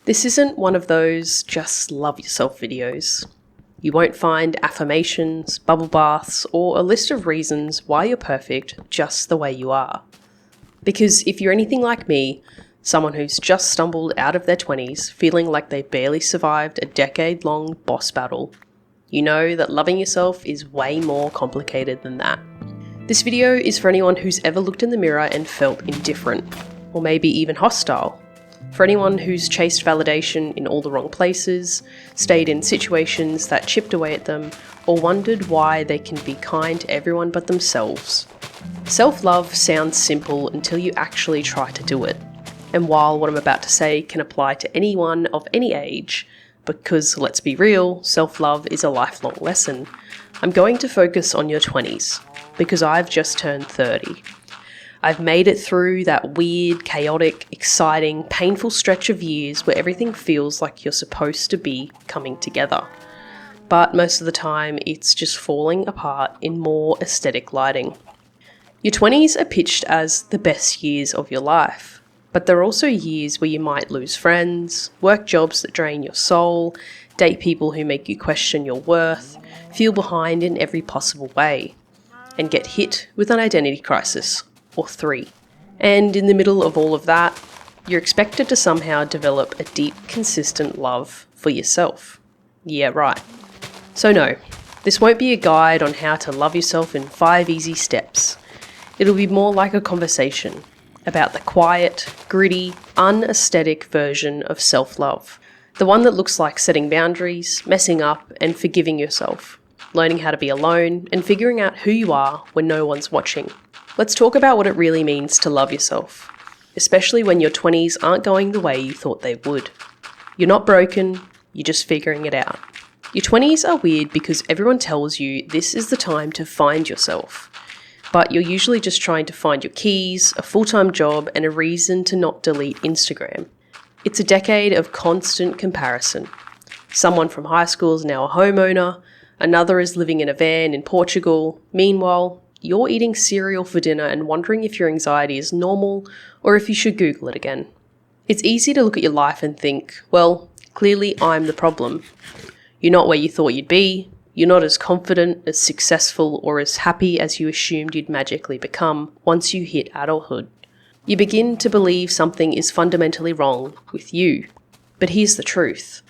This isn't one of those just love yourself videos. You won't find affirmations, bubble baths, or a list of reasons why you're perfect just the way you are. Because if you're anything like me, someone who's just stumbled out of their 20s feeling like they barely survived a decade-long boss battle, you know that loving yourself is way more complicated than that. This video is for anyone who's ever looked in the mirror and felt indifferent, or maybe even hostile. For anyone who's chased validation in all the wrong places, stayed in situations that chipped away at them, or wondered why they can be kind to everyone but themselves. Self-love sounds simple until you actually try to do it. And while what I'm about to say can apply to anyone of any age, because let's be real, self-love is a lifelong lesson, I'm going to focus on your 20s, because I've just turned 30. I've made it through that weird, chaotic, exciting, painful stretch of years where everything feels like you're supposed to be coming together. But most of the time, it's just falling apart in more aesthetic lighting. Your 20s are pitched as the best years of your life, but there are also years where you might lose friends, work jobs that drain your soul, date people who make you question your worth, feel behind in every possible way, and get hit with an identity crisis. Or 3. And in the middle of all of that, you're expected to somehow develop a deep, consistent love for yourself. Yeah, right. So no, this won't be a guide on how to love yourself in 5 easy steps. It'll be more like a conversation about the quiet, gritty, unaesthetic version of self-love. The one that looks like setting boundaries, messing up, and forgiving yourself. Learning how to be alone, and figuring out who you are when no one's watching. Let's talk about what it really means to love yourself, especially when your 20s aren't going the way you thought they would. You're not broken, you're just figuring it out. Your 20s are weird because everyone tells you this is the time to find yourself, but you're usually just trying to find your keys, a full-time job, and a reason to not delete Instagram. It's a decade of constant comparison. Someone from high school is now a homeowner, another is living in a van in Portugal. Meanwhile, you're eating cereal for dinner and wondering if your anxiety is normal or if you should Google it again. It's easy to look at your life and think, well, clearly I'm the problem. You're not where you thought you'd be, you're not as confident, as successful, or as happy as you assumed you'd magically become once you hit adulthood. You begin to believe something is fundamentally wrong with you. But here's the truth.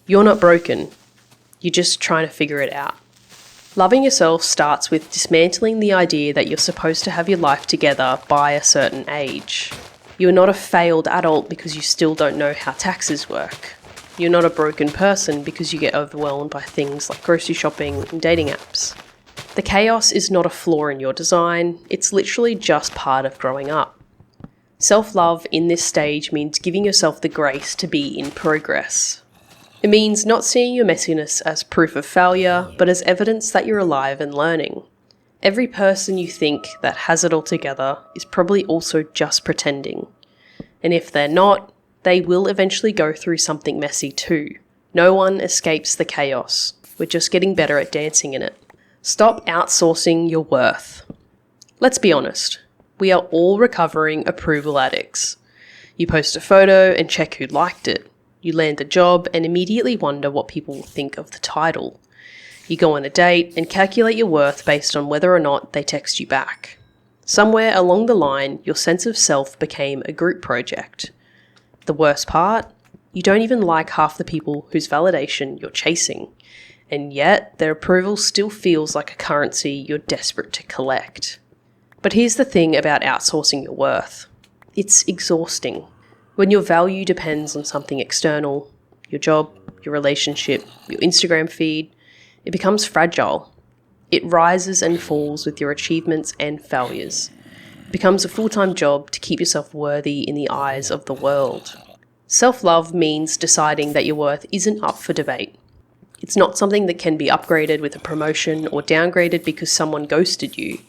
You're not broken. You're just trying to figure it out. Loving yourself starts with dismantling the idea that you're supposed to have your life together by a certain age. You're not a failed adult because you still don't know how taxes work. You're not a broken person because you get overwhelmed by things like grocery shopping and dating apps. The chaos is not a flaw in your design, it's literally just part of growing up. Self-love in this stage means giving yourself the grace to be in progress. It means not seeing your messiness as proof of failure, but as evidence that you're alive and learning. Every person you think that has it all together is probably also just pretending. And if they're not, they will eventually go through something messy too. No one escapes the chaos. We're just getting better at dancing in it. Stop outsourcing your worth. Let's be honest. We are all recovering approval addicts. You post a photo and check who liked it. You land a job and immediately wonder what people will think of the title. You go on a date and calculate your worth based on whether or not they text you back. Somewhere along the line, your sense of self became a group project. The worst part? You don't even like half the people whose validation you're chasing. And yet, their approval still feels like a currency you're desperate to collect. But here's the thing about outsourcing your worth. It's exhausting. When your value depends on something external, your job, your relationship, your Instagram feed, it becomes fragile. It rises and falls with your achievements and failures. It becomes a full-time job to keep yourself worthy in the eyes of the world. Self-love means deciding that your worth isn't up for debate. It's not something that can be upgraded with a promotion or downgraded because someone ghosted you.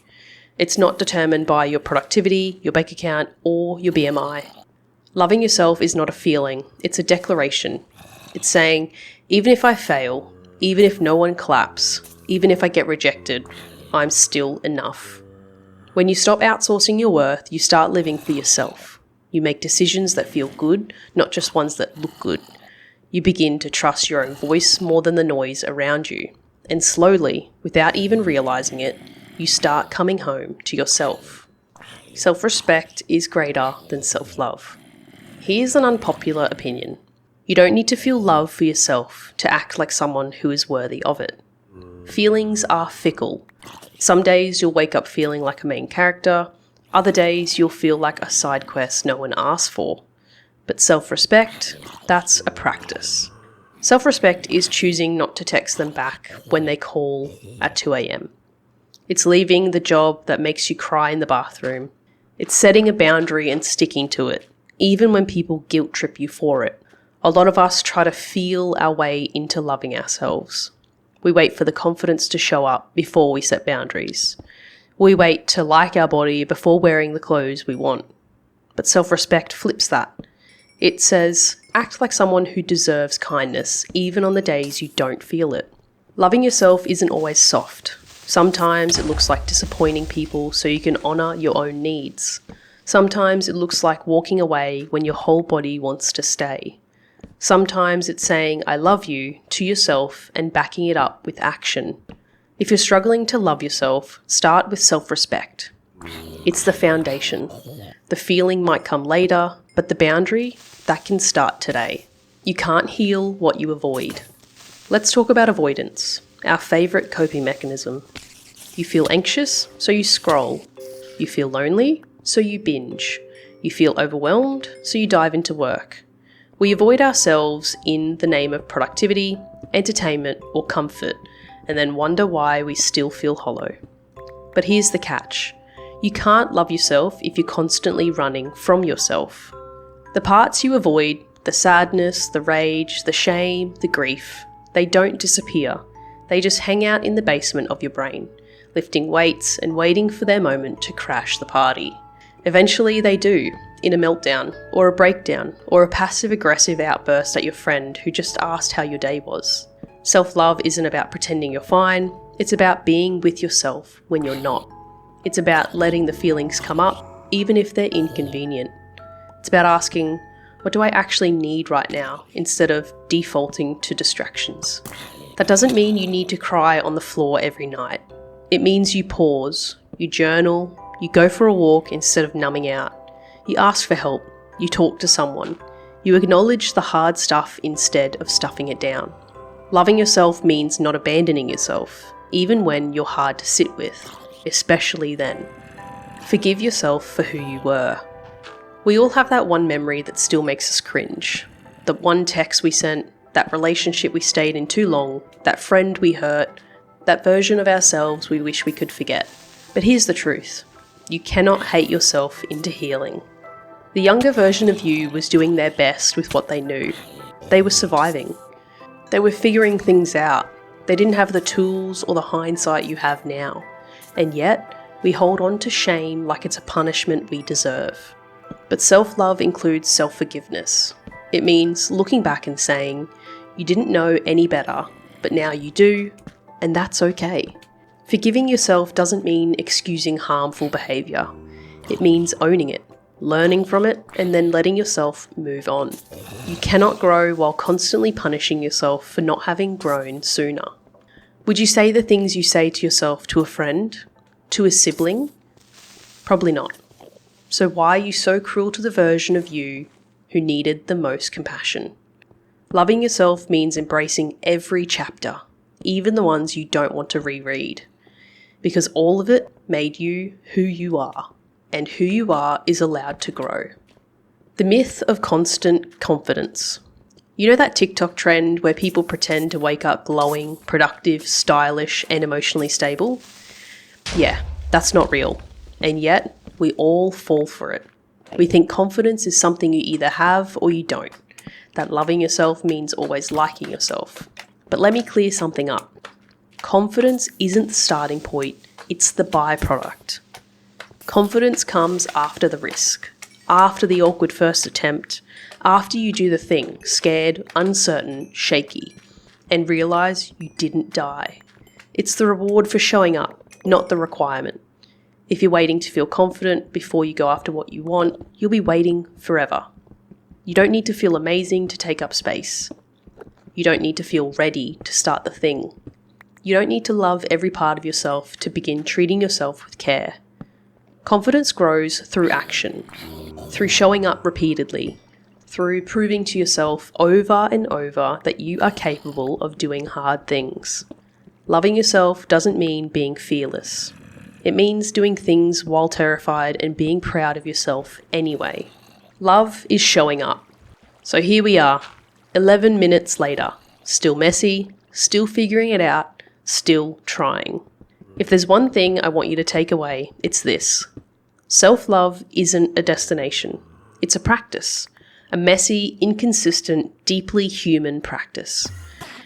It's not determined by your productivity, your bank account, or your BMI. Loving yourself is not a feeling, it's a declaration. It's saying, even if I fail, even if no one claps, even if I get rejected, I'm still enough. When you stop outsourcing your worth, you start living for yourself. You make decisions that feel good, not just ones that look good. You begin to trust your own voice more than the noise around you. And slowly, without even realizing it, you start coming home to yourself. Self-respect is greater than self-love. Here's an unpopular opinion. You don't need to feel love for yourself to act like someone who is worthy of it. Feelings are fickle. Some days you'll wake up feeling like a main character, other days you'll feel like a side quest no one asked for. But self-respect, that's a practice. Self-respect is choosing not to text them back when they call at 2 a.m. It's leaving the job that makes you cry in the bathroom. It's setting a boundary and sticking to it, even when people guilt trip you for it. A lot of us try to feel our way into loving ourselves. We wait for the confidence to show up before we set boundaries. We wait to like our body before wearing the clothes we want. But self-respect flips that. It says, act like someone who deserves kindness, even on the days you don't feel it. Loving yourself isn't always soft. Sometimes it looks like disappointing people so you can honour your own needs. Sometimes it looks like walking away when your whole body wants to stay. Sometimes it's saying I love you to yourself and backing it up with action. If you're struggling to love yourself, start with self-respect. It's the foundation. The feeling might come later, but the boundary, that can start today. You can't heal what you avoid. Let's talk about avoidance, our favourite coping mechanism. You feel anxious, so you scroll. You feel lonely, so you binge. You feel overwhelmed, so you dive into work. We avoid ourselves in the name of productivity, entertainment, or comfort, and then wonder why we still feel hollow. But here's the catch. You can't love yourself if you're constantly running from yourself. The parts you avoid, the sadness, the rage, the shame, the grief, they don't disappear. They just hang out in the basement of your brain, lifting weights and waiting for their moment to crash the party. Eventually they do, in a meltdown, or a breakdown, or a passive-aggressive outburst at your friend who just asked how your day was. Self-love isn't about pretending you're fine, it's about being with yourself when you're not. It's about letting the feelings come up, even if they're inconvenient. It's about asking, what do I actually need right now, instead of defaulting to distractions. That doesn't mean you need to cry on the floor every night. It means you pause, you journal, you go for a walk instead of numbing out. You ask for help, you talk to someone, you acknowledge the hard stuff instead of stuffing it down. Loving yourself means not abandoning yourself, even when you're hard to sit with, especially then. Forgive yourself for who you were. We all have that one memory that still makes us cringe. That one text we sent, that relationship we stayed in too long, that friend we hurt, that version of ourselves we wish we could forget. But here's the truth. You cannot hate yourself into healing. The younger version of you was doing their best with what they knew. They were surviving. They were figuring things out. They didn't have the tools or the hindsight you have now. And yet, we hold on to shame like it's a punishment we deserve. But self-love includes self-forgiveness. It means looking back and saying, you didn't know any better, but now you do, and that's okay. Forgiving yourself doesn't mean excusing harmful behaviour. It means owning it, learning from it, and then letting yourself move on. You cannot grow while constantly punishing yourself for not having grown sooner. Would you say the things you say to yourself to a friend? To a sibling? Probably not. So why are you so cruel to the version of you who needed the most compassion? Loving yourself means embracing every chapter, even the ones you don't want to reread. Because all of it made you who you are, and who you are is allowed to grow. The myth of constant confidence. You know that TikTok trend where people pretend to wake up glowing, productive, stylish, and emotionally stable? Yeah, that's not real. And yet, we all fall for it. We think confidence is something you either have or you don't. That loving yourself means always liking yourself. But let me clear something up. Confidence isn't the starting point, it's the byproduct. Confidence comes after the risk, after the awkward first attempt, after you do the thing, scared, uncertain, shaky, and realise you didn't die. It's the reward for showing up, not the requirement. If you're waiting to feel confident before you go after what you want, you'll be waiting forever. You don't need to feel amazing to take up space. You don't need to feel ready to start the thing. You don't need to love every part of yourself to begin treating yourself with care. Confidence grows through action, through showing up repeatedly, through proving to yourself over and over that you are capable of doing hard things. Loving yourself doesn't mean being fearless. It means doing things while terrified and being proud of yourself anyway. Love is showing up. So here we are, 11 minutes later, still messy, still figuring it out, still trying. If there's one thing I want you to take away, it's this. Self-love isn't a destination. It's a practice. A messy, inconsistent, deeply human practice.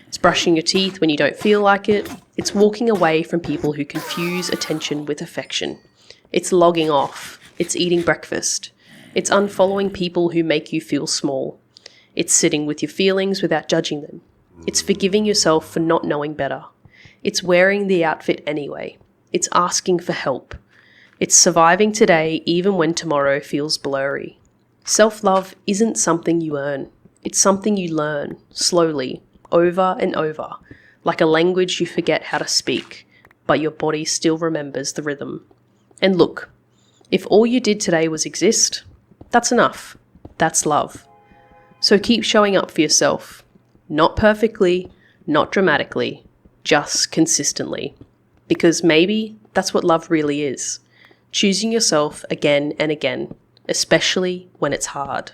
It's brushing your teeth when you don't feel like it. It's walking away from people who confuse attention with affection. It's logging off. It's eating breakfast. It's unfollowing people who make you feel small. It's sitting with your feelings without judging them. It's forgiving yourself for not knowing better. It's wearing the outfit anyway. It's asking for help. It's surviving today even when tomorrow feels blurry. Self-love isn't something you earn. It's something you learn, slowly, over and over, like a language you forget how to speak, but your body still remembers the rhythm. And look, if all you did today was exist, that's enough. That's love. So keep showing up for yourself. Not perfectly, not dramatically, just consistently. Because maybe that's what love really is. Choosing yourself again and again, especially when it's hard.